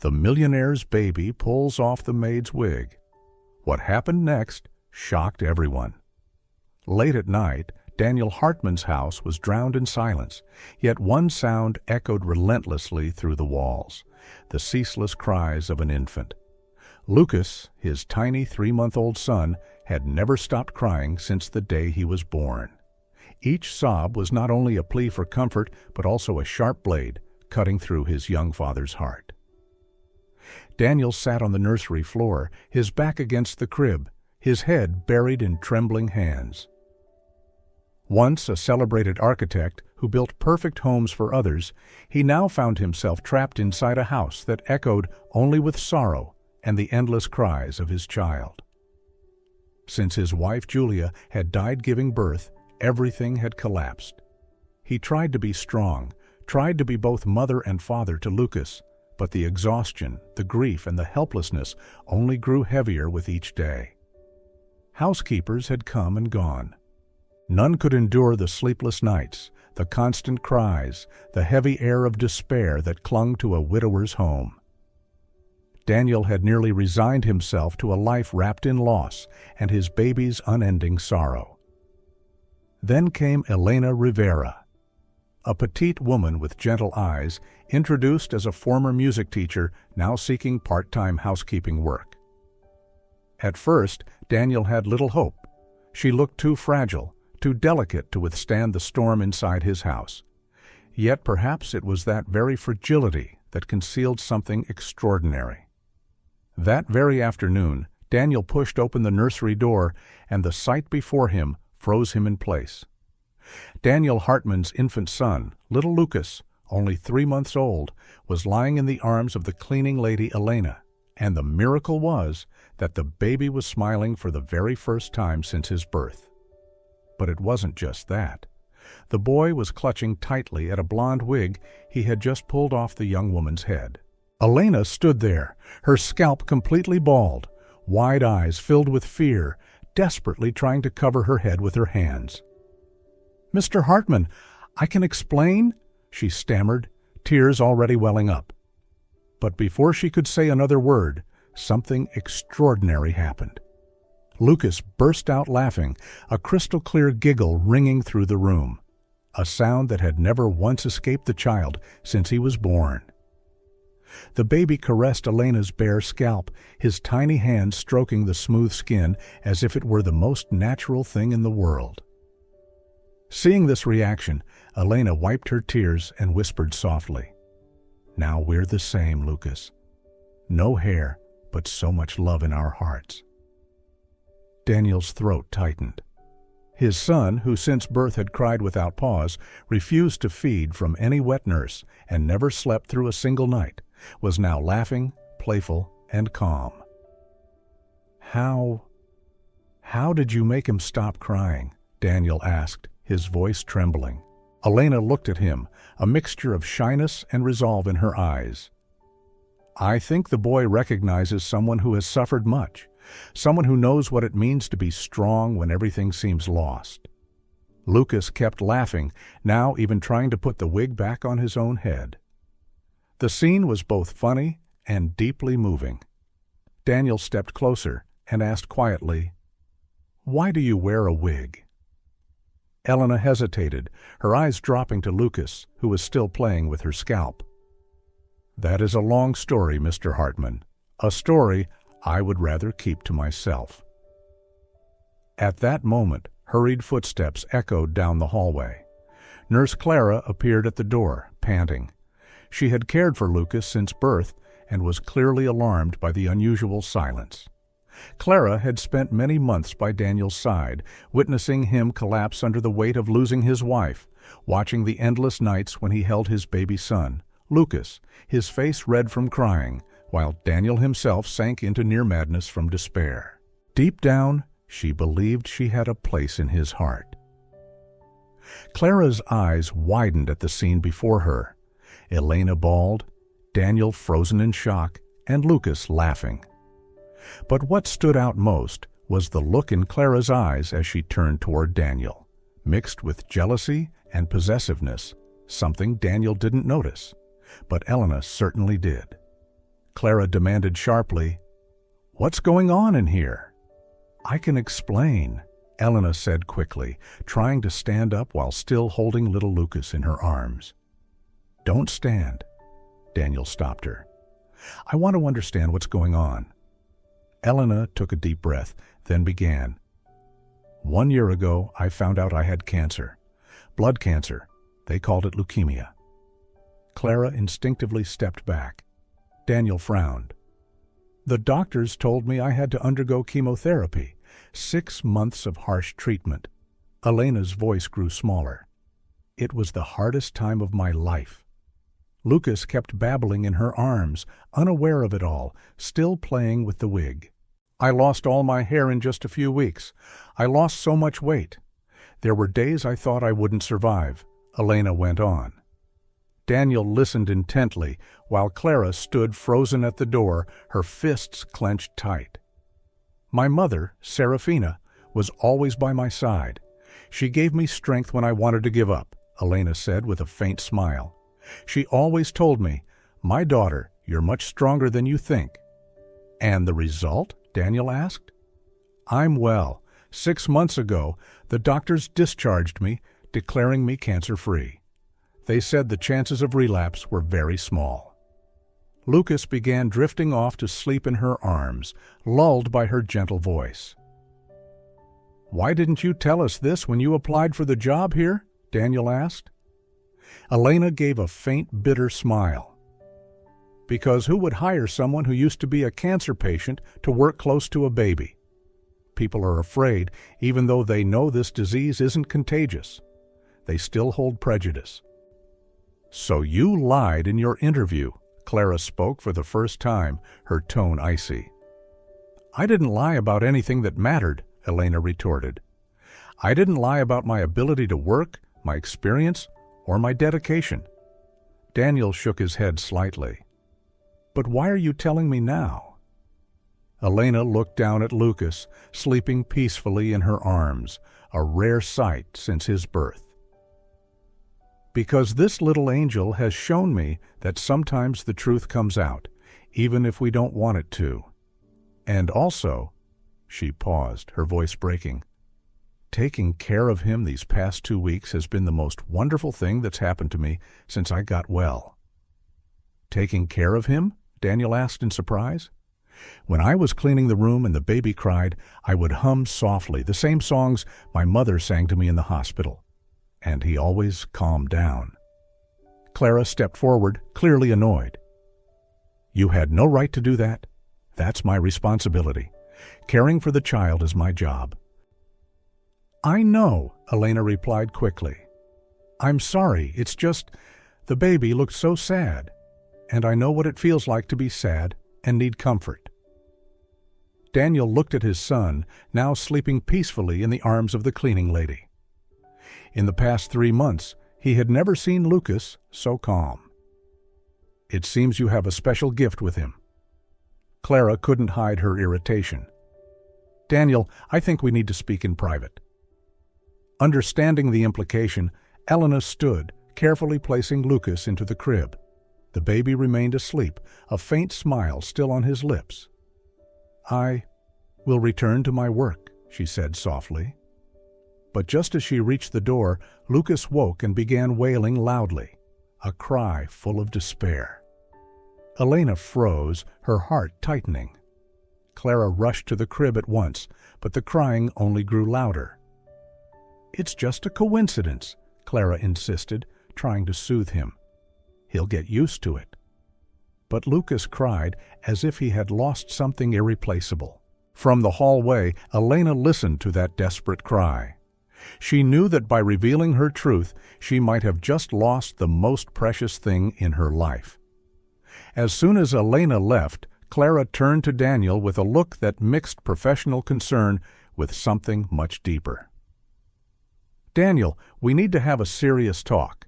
The millionaire's baby pulls off the maid's wig. What happened next shocked everyone. Late at night, Daniel Hartman's house was drowned in silence, yet one sound echoed relentlessly through the walls: the ceaseless cries of an infant. Lucas, his tiny 3-month-old son, had never stopped crying since the day he was born. Each sob was not only a plea for comfort, but also a sharp blade cutting through his young father's heart. Daniel sat on the nursery floor, his back against the crib, his head buried in trembling hands. Once a celebrated architect who built perfect homes for others, he now found himself trapped inside a house that echoed only with sorrow and the endless cries of his child. Since his wife Julia had died giving birth, everything had collapsed. He tried to be strong, tried to be both mother and father to Lucas, but the exhaustion, the grief, and the helplessness only grew heavier with each day. Housekeepers had come and gone. None could endure the sleepless nights, the constant cries, the heavy air of despair that clung to a widower's home. Daniel had nearly resigned himself to a life wrapped in loss and his baby's unending sorrow. Then came Elena Rivera, a petite woman with gentle eyes, introduced as a former music teacher now seeking part-time housekeeping work. At first, Daniel had little hope. She looked too fragile, too delicate to withstand the storm inside his house. Yet perhaps it was that very fragility that concealed something extraordinary. That very afternoon, Daniel pushed open the nursery door, and the sight before him froze him in place. Daniel Hartman's infant son, little Lucas, only 3 months old, was lying in the arms of the cleaning lady Elena, and the miracle was that the baby was smiling for the very first time since his birth. But it wasn't just that. The boy was clutching tightly at a blonde wig he had just pulled off the young woman's head. Elena stood there, her scalp completely bald, wide eyes filled with fear, desperately trying to cover her head with her hands. "Mr. Hartman, I can explain," she stammered, tears already welling up. But before she could say another word, something extraordinary happened. Lucas burst out laughing, a crystal-clear giggle ringing through the room, a sound that had never once escaped the child since he was born. The baby caressed Elena's bare scalp, his tiny hands stroking the smooth skin as if it were the most natural thing in the world. Seeing this reaction, Elena wiped her tears and whispered softly, "Now we're the same, Lucas. No hair, but so much love in our hearts." Daniel's throat tightened. His son, who since birth had cried without pause, refused to feed from any wet nurse, and never slept through a single night, was now laughing, playful, and calm. How did you make him stop crying?" Daniel asked, his voice trembling. Elena looked at him, a mixture of shyness and resolve in her eyes. "I think the boy recognizes someone who has suffered much, someone who knows what it means to be strong when everything seems lost." Lucas kept laughing, now even trying to put the wig back on his own head. The scene was both funny and deeply moving. Daniel stepped closer and asked quietly, "Why do you wear a wig?" Elena hesitated, her eyes dropping to Lucas, who was still playing with her scalp. "That is a long story, Mr. Hartman, a story I would rather keep to myself." At that moment, hurried footsteps echoed down the hallway. Nurse Clara appeared at the door, panting. She had cared for Lucas since birth and was clearly alarmed by the unusual silence. Clara had spent many months by Daniel's side, witnessing him collapse under the weight of losing his wife, watching the endless nights when he held his baby son, Lucas, his face red from crying, while Daniel himself sank into near madness from despair. Deep down, she believed she had a place in his heart. Clara's eyes widened at the scene before her. Elena bawled, Daniel frozen in shock, and Lucas laughing. But what stood out most was the look in Clara's eyes as she turned toward Daniel, mixed with jealousy and possessiveness, something Daniel didn't notice, but Elena certainly did. Clara demanded sharply, "What's going on in here?" "I can explain," Elena said quickly, trying to stand up while still holding little Lucas in her arms. "Don't stand," Daniel stopped her. "I want to understand what's going on." Elena took a deep breath, then began. 1 year ago, I found out I had cancer. Blood cancer. They called it leukemia. Clara instinctively stepped back. Daniel frowned. "The doctors told me I had to undergo chemotherapy, 6 months of harsh treatment." Elena's voice grew smaller. "It was the hardest time of my life." Lucas kept babbling in her arms, unaware of it all, still playing with the wig. "I lost all my hair in just a few weeks. I lost so much weight. There were days I thought I wouldn't survive," Elena went on. Daniel listened intently, while Clara stood frozen at the door, her fists clenched tight. "My mother, Serafina, was always by my side. She gave me strength when I wanted to give up," Elena said with a faint smile. "She always told me, 'My daughter, you're much stronger than you think.'" "And the result?" Daniel asked. "I'm well. 6 months ago, the doctors discharged me, declaring me cancer-free. They said the chances of relapse were very small." Lucas began drifting off to sleep in her arms, lulled by her gentle voice. "Why didn't you tell us this when you applied for the job here?" Daniel asked. Elena gave a faint, bitter smile. "Because who would hire someone who used to be a cancer patient to work close to a baby? People are afraid, even though they know this disease isn't contagious. They still hold prejudice." "So you lied in your interview," Clara spoke for the first time, her tone icy. "I didn't lie about anything that mattered," Elena retorted. "I didn't lie about my ability to work, my experience, or my dedication." Daniel shook his head slightly. "But why are you telling me now?" Elena looked down at Lucas, sleeping peacefully in her arms, a rare sight since his birth. "Because this little angel has shown me that sometimes the truth comes out, even if we don't want it to. And also," she paused, her voice breaking, "taking care of him these past 2 weeks has been the most wonderful thing that's happened to me since I got well." "Taking care of him?" Daniel asked in surprise. "When I was cleaning the room and the baby cried, I would hum softly the same songs my mother sang to me in the hospital. And he always calmed down." Clara stepped forward, clearly annoyed. "You had no right to do that. That's my responsibility. Caring for the child is my job." "I know," Elena replied quickly. "I'm sorry, it's just, the baby looked so sad, and I know what it feels like to be sad and need comfort." Daniel looked at his son, now sleeping peacefully in the arms of the cleaning lady. In the past 3 months, he had never seen Lucas so calm. "It seems you have a special gift with him." Clara couldn't hide her irritation. "Daniel, I think we need to speak in private." Understanding the implication, Elena stood, carefully placing Lucas into the crib. The baby remained asleep, a faint smile still on his lips. "I will return to my work," she said softly. But just as she reached the door, Lucas woke and began wailing loudly, a cry full of despair. Elena froze, her heart tightening. Clara rushed to the crib at once, but the crying only grew louder. "It's just a coincidence," Clara insisted, trying to soothe him. "He'll get used to it." But Lucas cried as if he had lost something irreplaceable. From the hallway, Elena listened to that desperate cry. She knew that by revealing her truth, she might have just lost the most precious thing in her life. As soon as Elena left, Clara turned to Daniel with a look that mixed professional concern with something much deeper. "Daniel, we need to have a serious talk."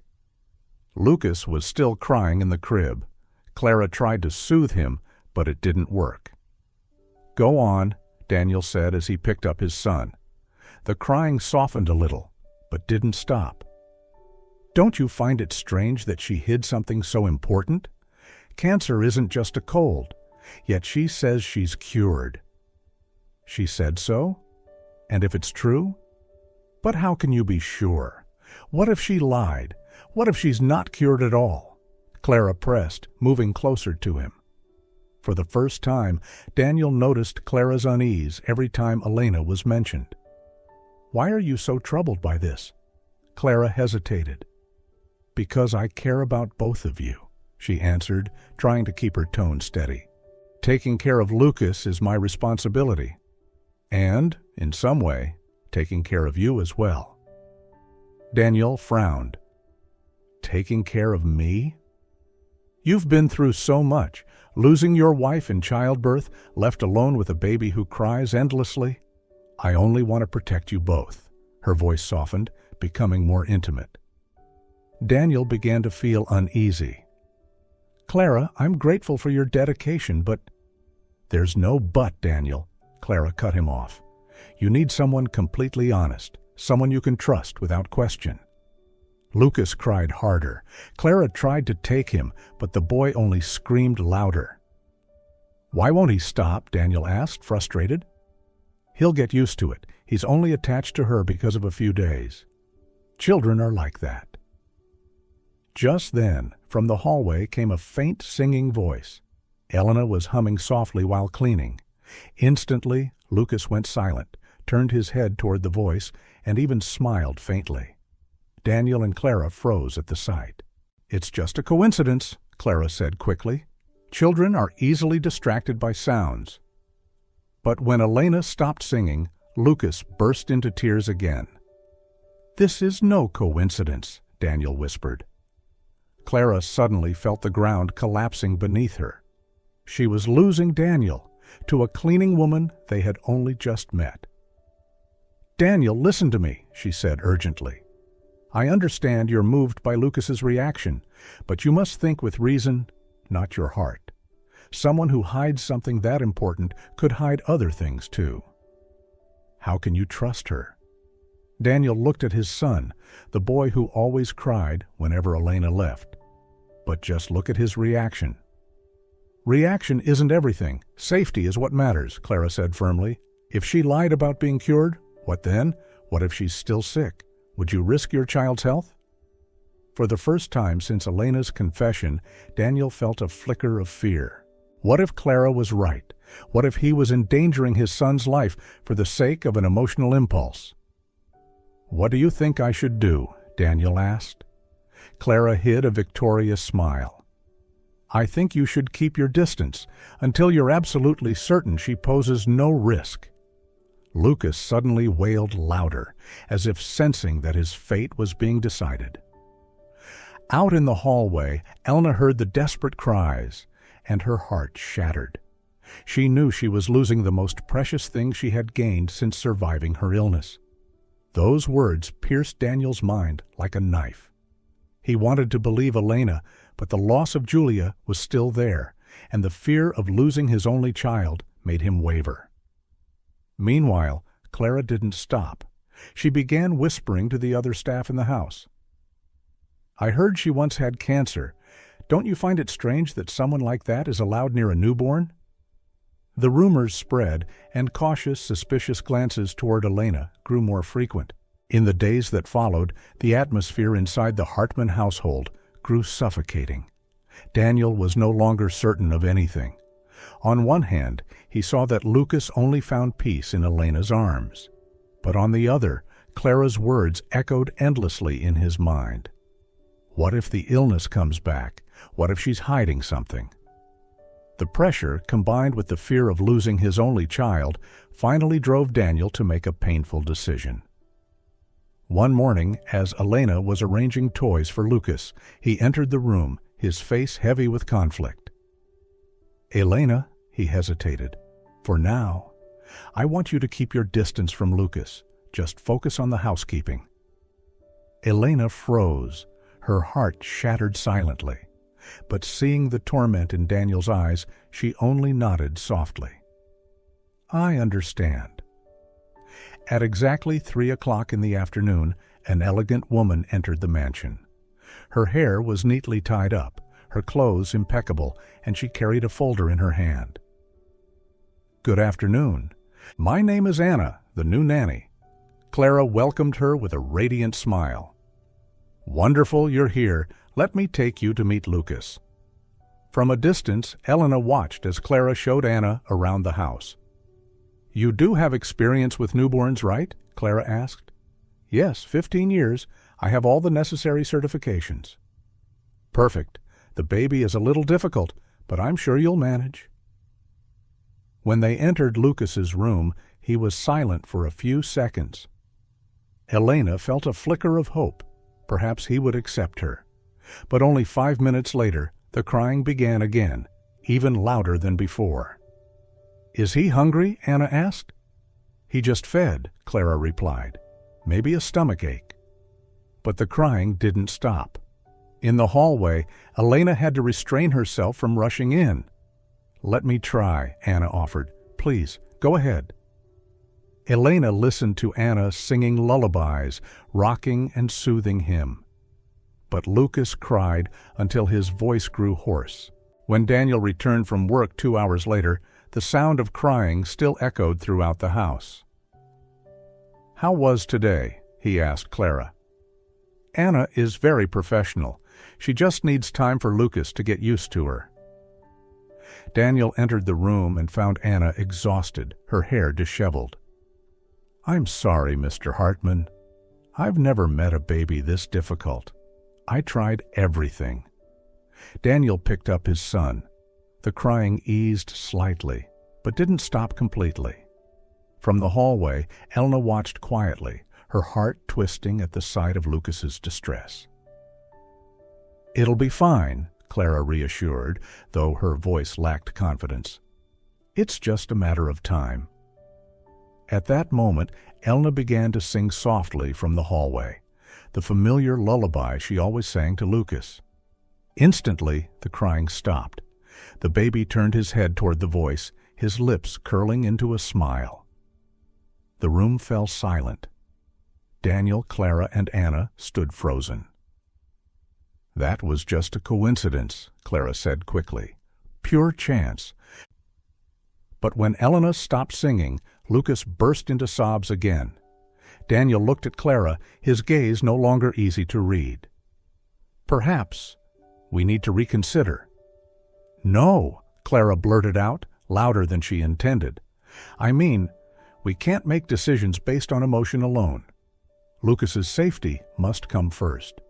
Lucas was still crying in the crib. Clara tried to soothe him, but it didn't work. "Go on," Daniel said as he picked up his son. The crying softened a little, but didn't stop. "Don't you find it strange that she hid something so important? Cancer isn't just a cold. Yet she says she's cured. She said so? And if it's true? But how can you be sure? What if she lied? What if she's not cured at all? Clara pressed, moving closer to him. For the first time, Daniel noticed Clara's unease every time Elena was mentioned. Why are you so troubled by this? Clara hesitated. Because I care about both of you, she answered, trying to keep her tone steady. Taking care of Lucas is my responsibility. And, in some way, taking care of you as well. Daniel frowned. Taking care of me? You've been through so much, losing your wife in childbirth, left alone with a baby who cries endlessly. I only want to protect you both. Her voice softened, becoming more intimate. Daniel began to feel uneasy. Clara, I'm grateful for your dedication, but... There's no but, Daniel. Clara cut him off. You need someone completely honest, someone you can trust without question. Lucas cried harder. Clara tried to take him, but the boy only screamed louder. Why won't he stop? Daniel asked, frustrated. He'll get used to it. He's only attached to her because of a few days. Children are like that. Just then, from the hallway came a faint singing voice. Elena was humming softly while cleaning. Instantly, Lucas went silent, turned his head toward the voice, and even smiled faintly. Daniel and Clara froze at the sight. It's just a coincidence, Clara said quickly. Children are easily distracted by sounds. But when Elena stopped singing, Lucas burst into tears again. This is no coincidence, Daniel whispered. Clara suddenly felt the ground collapsing beneath her. She was losing Daniel to a cleaning woman they had only just met. Daniel, listen to me, she said urgently. I understand you're moved by Lucas's reaction, but you must think with reason, not your heart. Someone who hides something that important could hide other things too. How can you trust her? Daniel looked at his son, the boy who always cried whenever Elena left. But just look at his reaction. Reaction isn't everything. Safety is what matters, Clara said firmly. If she lied about being cured, what then? What if she's still sick? Would you risk your child's health? For the first time since Elena's confession, Daniel felt a flicker of fear. What if Clara was right? What if he was endangering his son's life for the sake of an emotional impulse? What do you think I should do? Daniel asked. Clara hid a victorious smile. I think you should keep your distance until you're absolutely certain she poses no risk. Lucas suddenly wailed louder, as if sensing that his fate was being decided. Out in the hallway, Elena heard the desperate cries, and her heart shattered. She knew she was losing the most precious thing she had gained since surviving her illness. Those words pierced Daniel's mind like a knife. He wanted to believe Elena, but the loss of Julia was still there, and the fear of losing his only child made him waver. Meanwhile, Clara didn't stop. She began whispering to the other staff in the house. I heard she once had cancer. Don't you find it strange that someone like that is allowed near a newborn? The rumors spread, and cautious, suspicious glances toward Elena grew more frequent. In the days that followed, the atmosphere inside the Hartman household grew suffocating. Daniel was no longer certain of anything. On one hand, he saw that Lucas only found peace in Elena's arms. But on the other, Clara's words echoed endlessly in his mind. What if the illness comes back? What if she's hiding something? The pressure, combined with the fear of losing his only child, finally drove Daniel to make a painful decision. One morning, as Elena was arranging toys for Lucas, he entered the room, his face heavy with conflict. Elena, he hesitated. For now, I want you to keep your distance from Lucas. Just focus on the housekeeping. Elena froze, her heart shattered silently. But seeing the torment in Daniel's eyes, she only nodded softly. I understand. At exactly 3 o'clock in the afternoon, an elegant woman entered the mansion. Her hair was neatly tied up, her clothes impeccable, and she carried a folder in her hand. "Good afternoon. My name is Anna, the new nanny." Clara welcomed her with a radiant smile. "Wonderful you're here. Let me take you to meet Lucas." From a distance, Elena watched as Clara showed Anna around the house. "You do have experience with newborns, right?" Clara asked. "Yes, 15 years. I have all the necessary certifications." "Perfect. The baby is a little difficult, but I'm sure you'll manage." When they entered Lucas's room, he was silent for a few seconds. Elena felt a flicker of hope. Perhaps he would accept her. But only 5 minutes later, the crying began again, even louder than before. "Is he hungry?" Anna asked. "He just fed," Clara replied. "Maybe a stomach ache." But the crying didn't stop. In the hallway, Elena had to restrain herself from rushing in. "Let me try," Anna offered. "Please, go ahead." Elena listened to Anna singing lullabies, rocking and soothing him. But Lucas cried until his voice grew hoarse. When Daniel returned from work 2 hours later, the sound of crying still echoed throughout the house. "How was today?" he asked Clara. "Anna is very professional. She just needs time for Lucas to get used to her." Daniel entered the room and found Anna exhausted, her hair disheveled. "I'm sorry, Mr. Hartman. I've never met a baby this difficult. I tried everything." Daniel picked up his son. The crying eased slightly, but didn't stop completely. From the hallway, Elena watched quietly, her heart twisting at the sight of Lucas's distress. "It'll be fine," Clara reassured, though her voice lacked confidence. "It's just a matter of time." At that moment, Elena began to sing softly from the hallway, the familiar lullaby she always sang to Lucas. Instantly, the crying stopped. The baby turned his head toward the voice, his lips curling into a smile. The room fell silent. Daniel, Clara, and Anna stood frozen. "That was just a coincidence," Clara said quickly. "Pure chance." But when Elena stopped singing, Lucas burst into sobs again. Daniel looked at Clara, his gaze no longer easy to read. "Perhaps we need to reconsider." "No," Clara blurted out, louder than she intended. "I mean, we can't make decisions based on emotion alone. Lucas's safety must come first."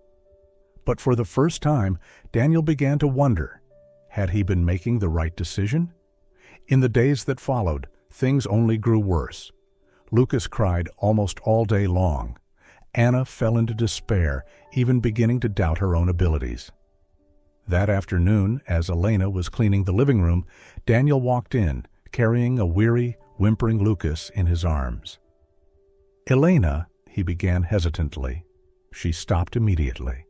But for the first time, Daniel began to wonder, had he been making the right decision? In the days that followed, things only grew worse. Lucas cried almost all day long. Anna fell into despair, even beginning to doubt her own abilities. That afternoon, as Elena was cleaning the living room, Daniel walked in, carrying a weary, whimpering Lucas in his arms. "Elena," he began hesitantly. She stopped immediately.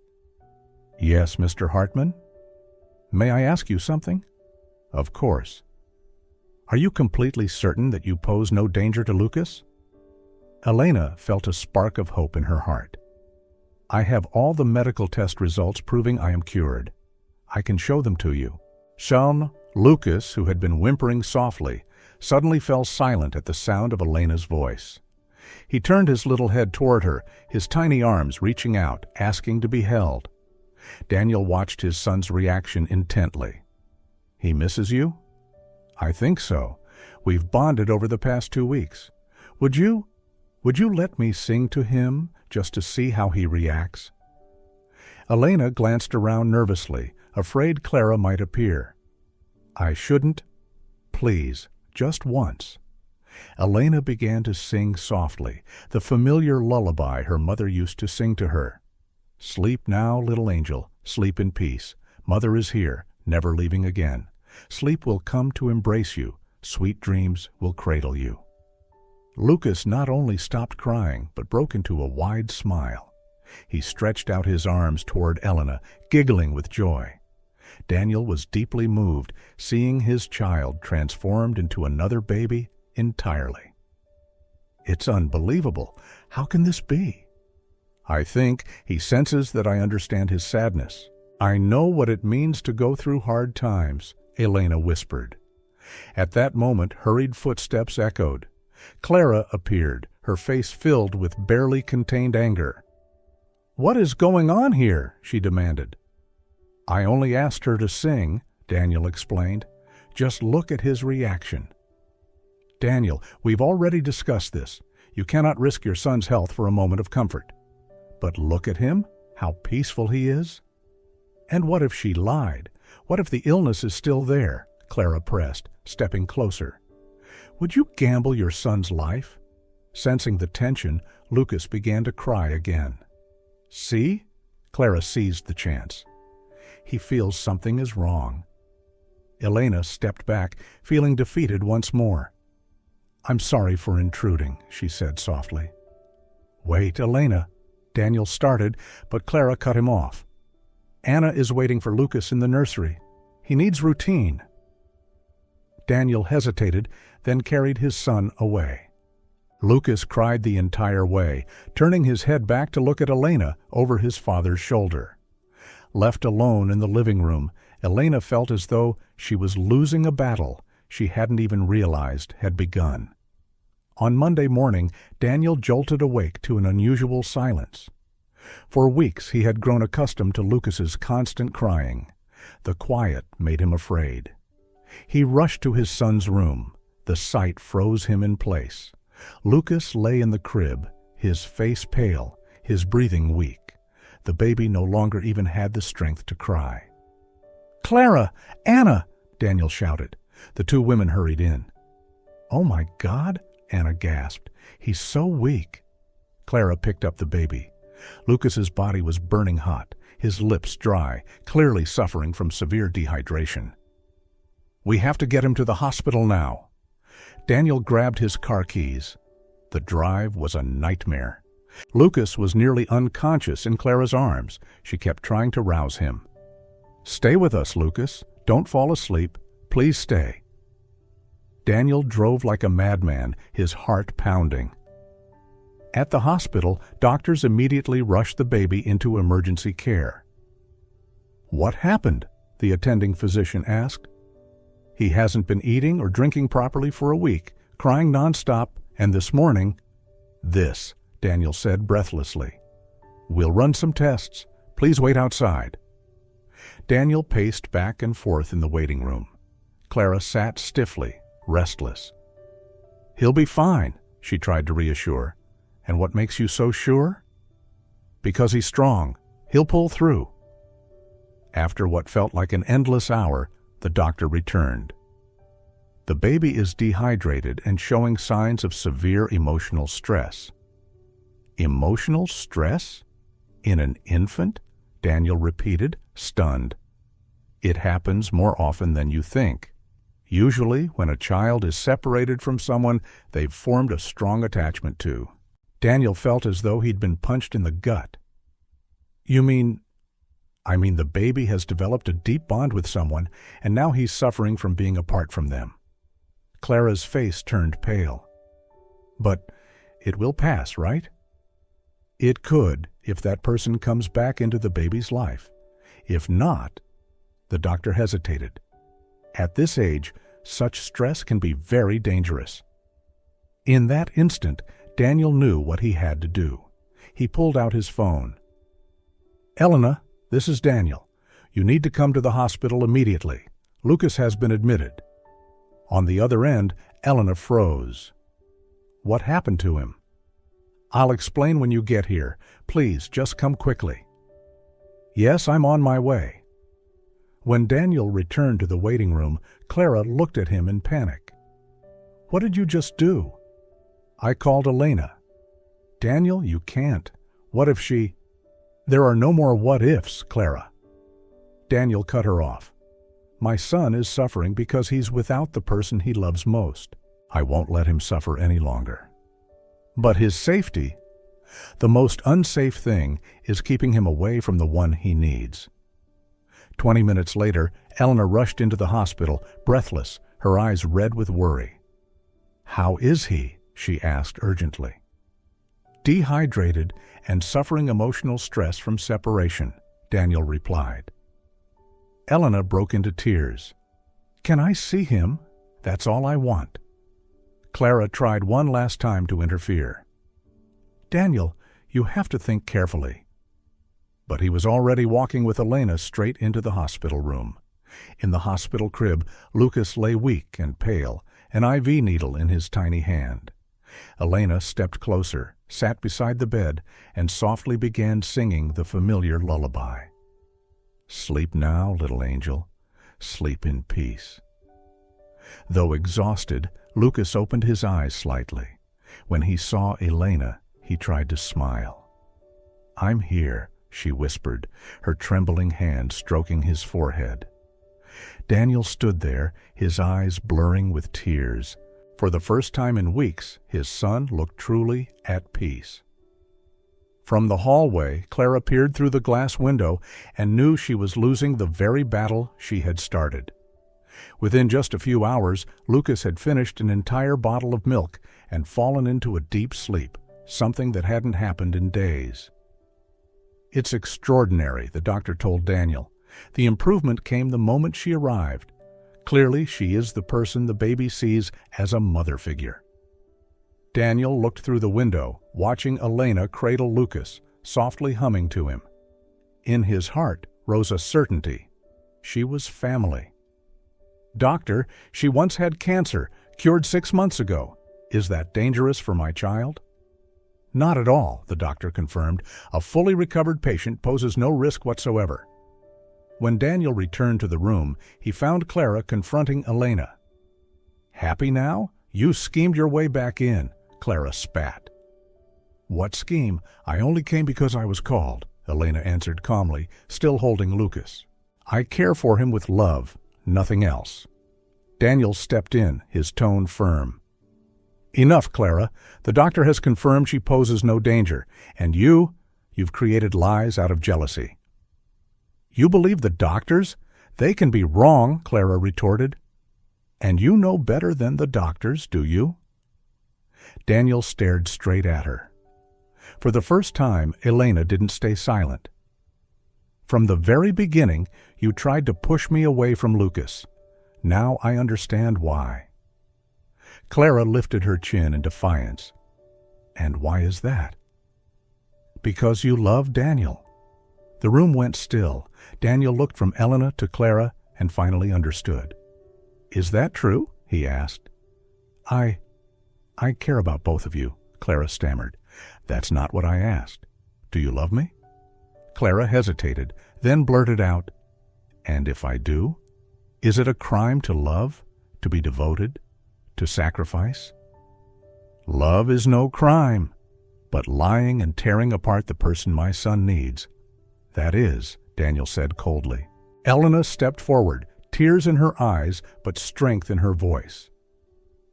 "Yes, Mr. Hartman? May I ask you something?" "Of course." "Are you completely certain that you pose no danger to Lucas?" Elena felt a spark of hope in her heart. "I have all the medical test results proving I am cured. I can show them to you." Lucas, who had been whimpering softly, suddenly fell silent at the sound of Elena's voice. He turned his little head toward her, his tiny arms reaching out, asking to be held. Daniel watched his son's reaction intently. "He misses you?" "I think so. We've bonded over the past 2 weeks. Would you let me sing to him just to see how he reacts?" Elena glanced around nervously, afraid Clara might appear. "I shouldn't. Please, just once." Elena began to sing softly, the familiar lullaby her mother used to sing to her. "Sleep now, little angel, sleep in peace. Mother is here, never leaving again. Sleep will come to embrace you. Sweet dreams will cradle you." Lucas not only stopped crying, but broke into a wide smile. He stretched out his arms toward Elena, giggling with joy. Daniel was deeply moved, seeing his child transformed into another baby entirely. "It's unbelievable. How can this be?" "I think he senses that I understand his sadness. I know what it means to go through hard times, Elena whispered. At that moment, hurried footsteps echoed. Clara appeared, her face filled with barely contained anger. "What is going on here?" she demanded. "I only asked her to sing," Daniel explained. "Just look at his reaction." "Daniel, we've already discussed this. You cannot risk your son's health for a moment of comfort. But look at him, how peaceful he is." "And what if she lied? What if the illness is still there?" Clara pressed, stepping closer. "Would you gamble your son's life?" Sensing the tension, Lucas began to cry again. "See?" Clara seized the chance. "He feels something is wrong." Elena stepped back, feeling defeated once more. "I'm sorry for intruding," she said softly. "Wait, Elena." Daniel started, but Clara cut him off. "Anna is waiting for Lucas in the nursery. He needs routine." Daniel hesitated, then carried his son away. Lucas cried the entire way, turning his head back to look at Elena over his father's shoulder. Left alone in the living room, Elena felt as though she was losing a battle she hadn't even realized had begun. On Monday morning, Daniel jolted awake to an unusual silence. For weeks he had grown accustomed to Lucas's constant crying. The quiet made him afraid. He rushed to his son's room. The sight froze him in place. Lucas lay in the crib, his face pale, his breathing weak. The baby no longer even had the strength to cry. "Clara! Anna!" Daniel shouted. The two women hurried in. "Oh my God!" Anna gasped. "He's so weak." Clara picked up the baby. Lucas's body was burning hot, his lips dry, clearly suffering from severe dehydration. "We have to get him to the hospital now." Daniel grabbed his car keys. The drive was a nightmare. Lucas was nearly unconscious in Clara's arms. She kept trying to rouse him. "Stay with us, Lucas. Don't fall asleep. Please stay." Daniel drove like a madman, his heart pounding. At the hospital, doctors immediately rushed the baby into emergency care. "What happened?" the attending physician asked. "He hasn't been eating or drinking properly for a week, crying nonstop, and this morning—" "This," Daniel said breathlessly. "We'll run some tests. Please wait outside." Daniel paced back and forth in the waiting room. Clara sat stiffly, restless. "He'll be fine," she tried to reassure. "And what makes you so sure?" "Because he's strong. He'll pull through." After what felt like an endless hour, the doctor returned. "The baby is dehydrated and showing signs of severe emotional stress." "Emotional stress? In an infant?" Daniel repeated, stunned. "It happens more often than you think. Usually, when a child is separated from someone they've formed a strong attachment to." Daniel felt as though he'd been punched in the gut. "You mean—" "I mean the baby has developed a deep bond with someone, and now he's suffering from being apart from them." Clara's face turned pale. "But it will pass, right?" "It could, if that person comes back into the baby's life. If not—" The doctor hesitated. "At this age, such stress can be very dangerous." In that instant, Daniel knew what he had to do. He pulled out his phone. "Elena, this is Daniel. You need to come to the hospital immediately. Lucas has been admitted." On the other end, Elena froze. "What happened to him?" "I'll explain when you get here. Please, just come quickly." "Yes, I'm on my way." When Daniel returned to the waiting room, Clara looked at him in panic. "What did you just do?" "I called Elena." "Daniel, you can't. What if she—" "There are no more what-ifs, Clara." Daniel cut her off. "My son is suffering because he's without the person he loves most. I won't let him suffer any longer." "But his safety—" "The most unsafe thing is keeping him away from the one he needs." 20 minutes later, Elena rushed into the hospital, breathless, her eyes red with worry. "How is he?" she asked urgently. "Dehydrated and suffering emotional stress from separation," Daniel replied. Elena broke into tears. "Can I see him? That's all I want." Clara tried one last time to interfere. "Daniel, you have to think carefully." But he was already walking with Elena straight into the hospital room. In the hospital crib, Lucas lay weak and pale, an IV needle in his tiny hand. Elena stepped closer, sat beside the bed, and softly began singing the familiar lullaby. "Sleep now, little angel. Sleep in peace." Though exhausted, Lucas opened his eyes slightly. When he saw Elena, he tried to smile. "I'm here," she whispered, her trembling hand stroking his forehead. Daniel stood there, his eyes blurring with tears. For the first time in weeks, his son looked truly at peace. From the hallway, Clara peered through the glass window and knew she was losing the very battle she had started. Within just a few hours, Lucas had finished an entire bottle of milk and fallen into a deep sleep, something that hadn't happened in days. "It's extraordinary," the doctor told Daniel. "The improvement came the moment she arrived. Clearly, she is the person the baby sees as a mother figure." Daniel looked through the window, watching Elena cradle Lucas, softly humming to him. In his heart rose a certainty. She was family. "Doctor, she once had cancer, cured 6 months ago. Is that dangerous for my child?" "Not at all," the doctor confirmed. "A fully recovered patient poses no risk whatsoever." When Daniel returned to the room, he found Clara confronting Elena. "Happy now? You schemed your way back in," Clara spat. "What scheme? I only came because I was called," Elena answered calmly, still holding Lucas. "I care for him with love, nothing else." Daniel stepped in, his tone firm. "Enough, Clara. The doctor has confirmed she poses no danger, and you've created lies out of jealousy." "You believe the doctors? They can be wrong," Clara retorted. "And you know better than the doctors, do you?" Daniel stared straight at her. For the first time, Elena didn't stay silent. "From the very beginning, you tried to push me away from Lucas. Now I understand why." Clara lifted her chin in defiance. "And why is that?" "Because you love Daniel." The room went still. Daniel looked from Elena to Clara and finally understood. "Is that true?" he asked. I care about both of you," Clara stammered. "That's not what I asked. Do you love me?" Clara hesitated, then blurted out, "And if I do? Is it a crime to love, to be devoted, to sacrifice?" "Love is no crime, but lying and tearing apart the person my son needs, that is," Daniel said coldly. Elena stepped forward, tears in her eyes but strength in her voice.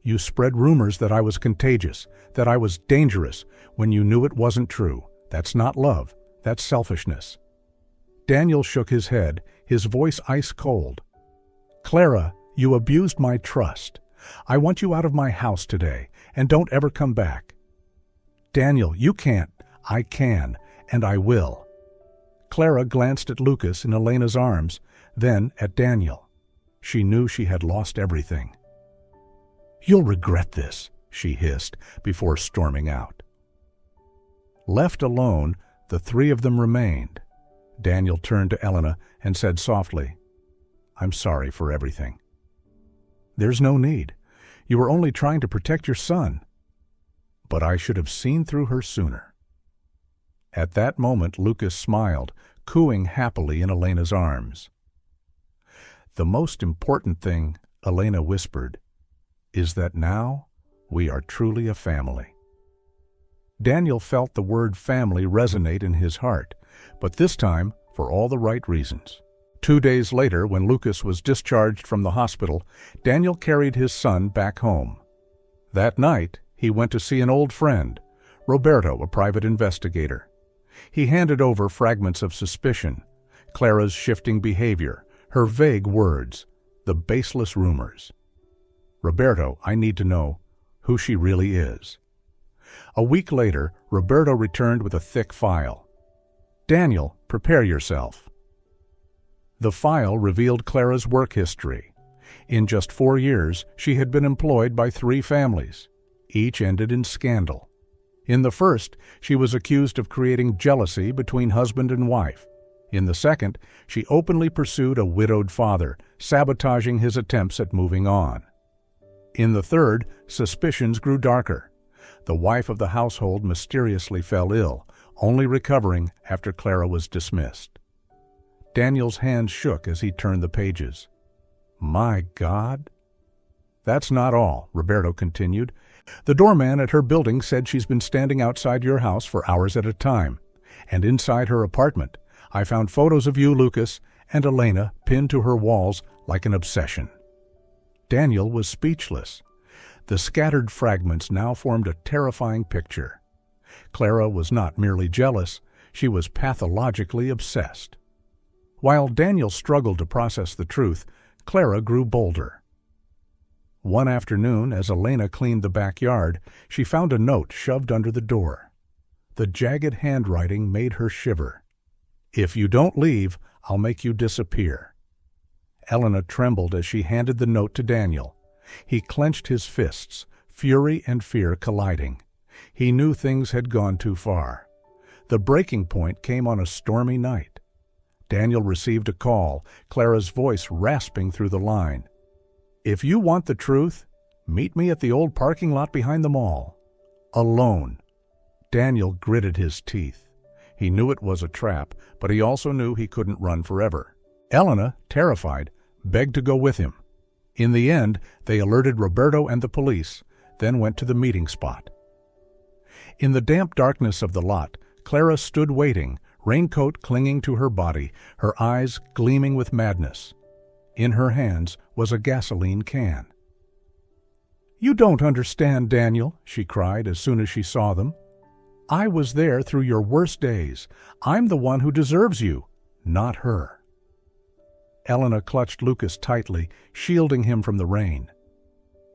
"You spread rumors that I was contagious, that I was dangerous, when you knew it wasn't true. That's not love, that's selfishness." Daniel shook his head, his voice ice cold. "Clara, you abused my trust. I want you out of my house today, and don't ever come back." "Daniel, you can't." "I can, and I will." Clara glanced at Lucas in Elena's arms, then at Daniel. She knew she had lost everything. "You'll regret this," she hissed before storming out. Left alone, the three of them remained. Daniel turned to Elena and said softly, "I'm sorry for everything." "There's no need. You were only trying to protect your son." "But I should have seen through her sooner." At that moment, Lucas smiled, cooing happily in Elena's arms. "The most important thing," Elena whispered, "is that now we are truly a family." Daniel felt the word family resonate in his heart, but this time for all the right reasons. 2 days later, when Lucas was discharged from the hospital, Daniel carried his son back home. That night, he went to see an old friend, Roberto, a private investigator. He handed over fragments of suspicion, Clara's shifting behavior, her vague words, the baseless rumors. "Roberto, I need to know who she really is." A week later, Roberto returned with a thick file. "Daniel, prepare yourself." The file revealed Clara's work history. In just 4 years, she had been employed by 3 families. Each ended in scandal. In the first, she was accused of creating jealousy between husband and wife. In the second, she openly pursued a widowed father, sabotaging his attempts at moving on. In the third, suspicions grew darker. The wife of the household mysteriously fell ill, only recovering after Clara was dismissed. Daniel's hands shook as he turned the pages. My God! That's not all, Roberto continued. The doorman at her building said she's been standing outside your house for hours at a time. And inside her apartment, I found photos of you, Lucas, and Elena pinned to her walls like an obsession. Daniel was speechless. The scattered fragments now formed a terrifying picture. Clara was not merely jealous, she was pathologically obsessed. While Daniel struggled to process the truth, Clara grew bolder. One afternoon, as Elena cleaned the backyard, she found a note shoved under the door. The jagged handwriting made her shiver. If you don't leave, I'll make you disappear. Elena trembled as she handed the note to Daniel. He clenched his fists, fury and fear colliding. He knew things had gone too far. The breaking point came on a stormy night. Daniel received a call, Clara's voice rasping through the line. If you want the truth, meet me at the old parking lot behind the mall. Alone. Daniel gritted his teeth. He knew it was a trap, but he also knew he couldn't run forever. Elena, terrified, begged to go with him. In the end, they alerted Roberto and the police, then went to the meeting spot. In the damp darkness of the lot, Clara stood waiting, raincoat clinging to her body, her eyes gleaming with madness. In her hands was a gasoline can. You don't understand, Daniel, she cried as soon as she saw them. I was there through your worst days. I'm the one who deserves you, not her. Elena clutched Lucas tightly, shielding him from the rain.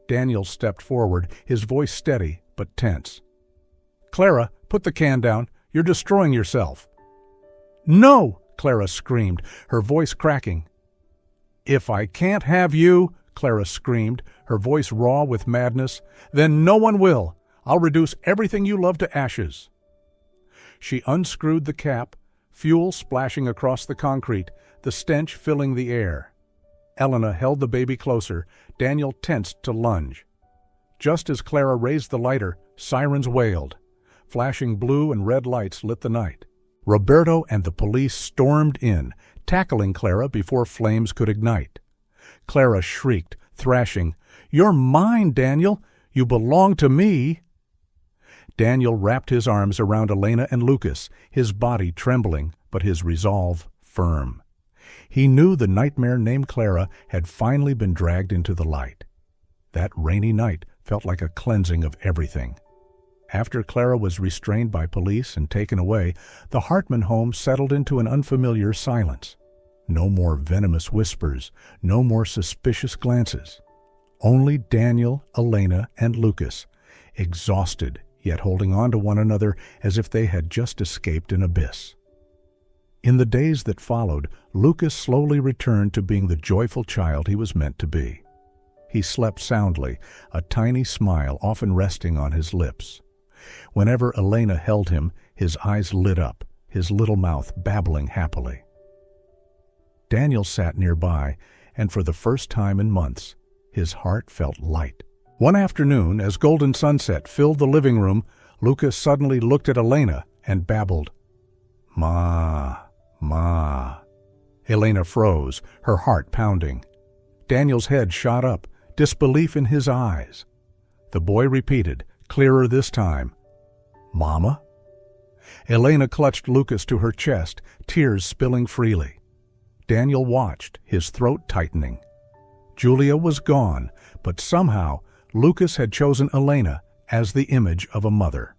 Daniel stepped forward, his voice steady but tense. Clara, put the can down. You're destroying yourself. No! Clara screamed, her voice cracking. If I can't have you, Clara screamed, her voice raw with madness, then no one will. I'll reduce everything you love to ashes. She unscrewed the cap, fuel splashing across the concrete, the stench filling the air. Elena held the baby closer, Daniel tensed to lunge. Just as Clara raised the lighter, sirens wailed. Flashing blue and red lights lit the night. Roberto and the police stormed in, tackling Clara before flames could ignite. Clara shrieked, thrashing, You're mine, Daniel! You belong to me! Daniel wrapped his arms around Elena and Lucas, his body trembling, but his resolve firm. He knew the nightmare named Clara had finally been dragged into the light. That rainy night felt like a cleansing of everything. After Clara was restrained by police and taken away, the Hartman home settled into an unfamiliar silence. No more venomous whispers, no more suspicious glances. Only Daniel, Elena, and Lucas, exhausted yet holding on to one another as if they had just escaped an abyss. In the days that followed, Lucas slowly returned to being the joyful child he was meant to be. He slept soundly, a tiny smile often resting on his lips. Whenever Elena held him, his eyes lit up, his little mouth babbling happily. Daniel sat nearby, and for the first time in months, his heart felt light. One afternoon, as golden sunset filled the living room, Lucas suddenly looked at Elena and babbled, Ma, Ma. Elena froze, her heart pounding. Daniel's head shot up, disbelief in his eyes. The boy repeated, clearer this time, Mama? Elena clutched Lucas to her chest, tears spilling freely. Daniel watched, his throat tightening. Julia was gone, but somehow Lucas had chosen Elena as the image of a mother.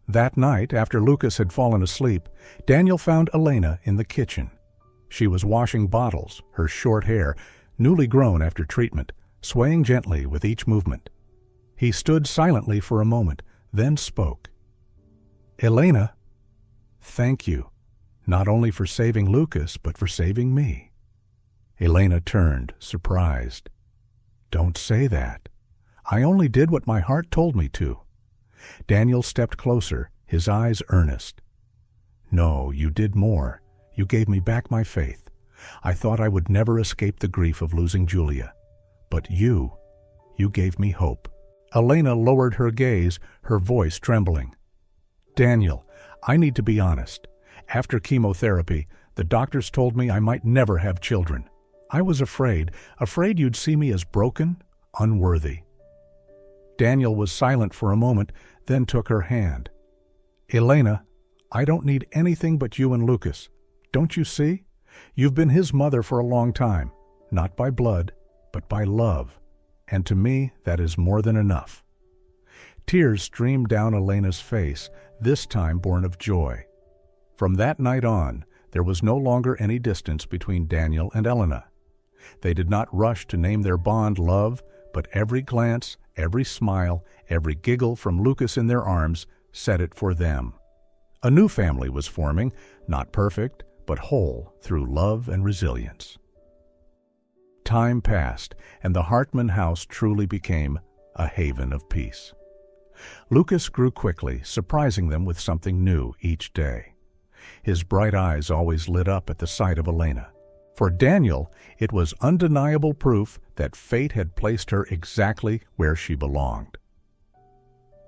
That night, after Lucas had fallen asleep, Daniel found Elena in the kitchen. She was washing bottles, her short hair, newly grown after treatment, swaying gently with each movement. He stood silently for a moment, then spoke. Elena, thank you, not only for saving Lucas, but for saving me. Elena turned, surprised. "Don't say that. I only did what my heart told me to." Daniel stepped closer, his eyes earnest. "No, you did more. You gave me back my faith. I thought I would never escape the grief of losing Julia. But you gave me hope." Elena lowered her gaze, her voice trembling. "Daniel, I need to be honest. After chemotherapy, the doctors told me I might never have children. I was afraid you'd see me as broken, unworthy." Daniel was silent for a moment, then took her hand. "Elena, I don't need anything but you and Lucas. Don't you see? You've been his mother for a long time, not by blood, but by love. And to me, that is more than enough." Tears streamed down Elena's face, this time born of joy. From that night on, there was no longer any distance between Daniel and Elena. They did not rush to name their bond love, but every glance, every smile, every giggle from Lucas in their arms said it for them. A new family was forming, not perfect, but whole through love and resilience. Time passed, and the Hartman house truly became a haven of peace. Lucas grew quickly, surprising them with something new each day. His bright eyes always lit up at the sight of Elena. For Daniel, it was undeniable proof that fate had placed her exactly where she belonged.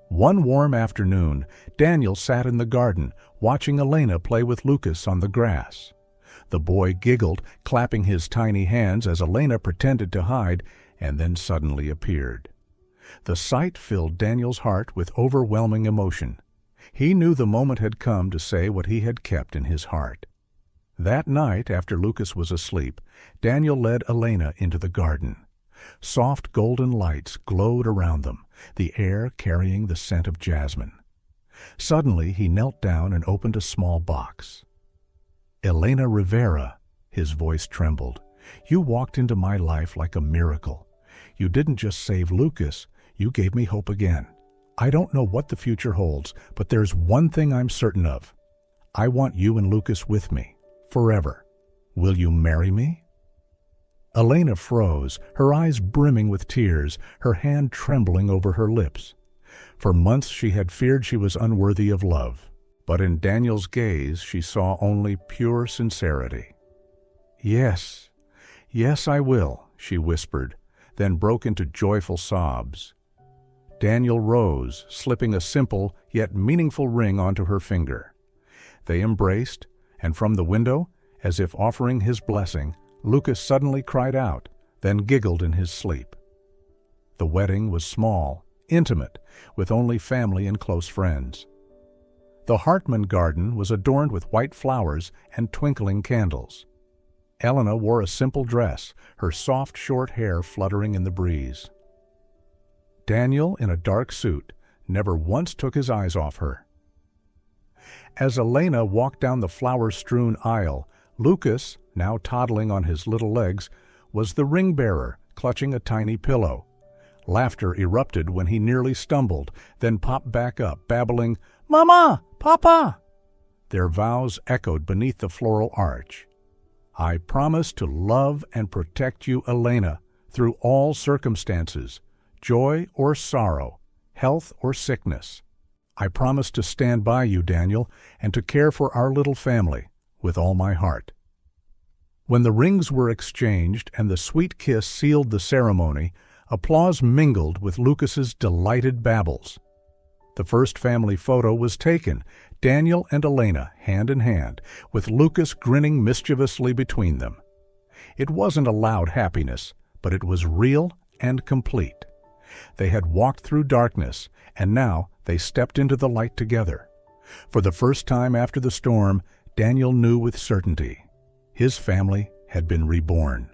One warm afternoon, Daniel sat in the garden, watching Elena play with Lucas on the grass. The boy giggled, clapping his tiny hands as Elena pretended to hide, and then suddenly appeared. The sight filled Daniel's heart with overwhelming emotion. He knew the moment had come to say what he had kept in his heart. That night, after Lucas was asleep, Daniel led Elena into the garden. Soft golden lights glowed around them, the air carrying the scent of jasmine. Suddenly he knelt down and opened a small box. "Elena Rivera," his voice trembled, "you walked into my life like a miracle. You didn't just save Lucas, you gave me hope again. I don't know what the future holds, but there's one thing I'm certain of. I want you and Lucas with me, forever. Will you marry me?" Elena froze, her eyes brimming with tears, her hand trembling over her lips. For months she had feared she was unworthy of love, but in Daniel's gaze she saw only pure sincerity. "Yes, yes, I will," she whispered, then broke into joyful sobs. Daniel rose, slipping a simple yet meaningful ring onto her finger. They embraced, and from the window, as if offering his blessing, Lucas suddenly cried out, then giggled in his sleep. The wedding was small, intimate, with only family and close friends. The Hartman garden was adorned with white flowers and twinkling candles. Elena wore a simple dress, her soft short hair fluttering in the breeze. Daniel, in a dark suit, never once took his eyes off her. As Elena walked down the flower-strewn aisle, Lucas, now toddling on his little legs, was the ring-bearer, clutching a tiny pillow. Laughter erupted when he nearly stumbled, then popped back up, babbling, "Mama! Papa!" Their vows echoed beneath the floral arch. "I promise to love and protect you, Elena, through all circumstances, joy or sorrow, health or sickness. I promise to stand by you, Daniel, and to care for our little family with all my heart." When the rings were exchanged and the sweet kiss sealed the ceremony, applause mingled with Lucas's delighted babbles. The first family photo was taken, Daniel and Elena hand in hand, with Lucas grinning mischievously between them. It wasn't a loud happiness, but it was real and complete. They had walked through darkness, and now they stepped into the light together. For the first time after the storm, Daniel knew with certainty. His family had been reborn.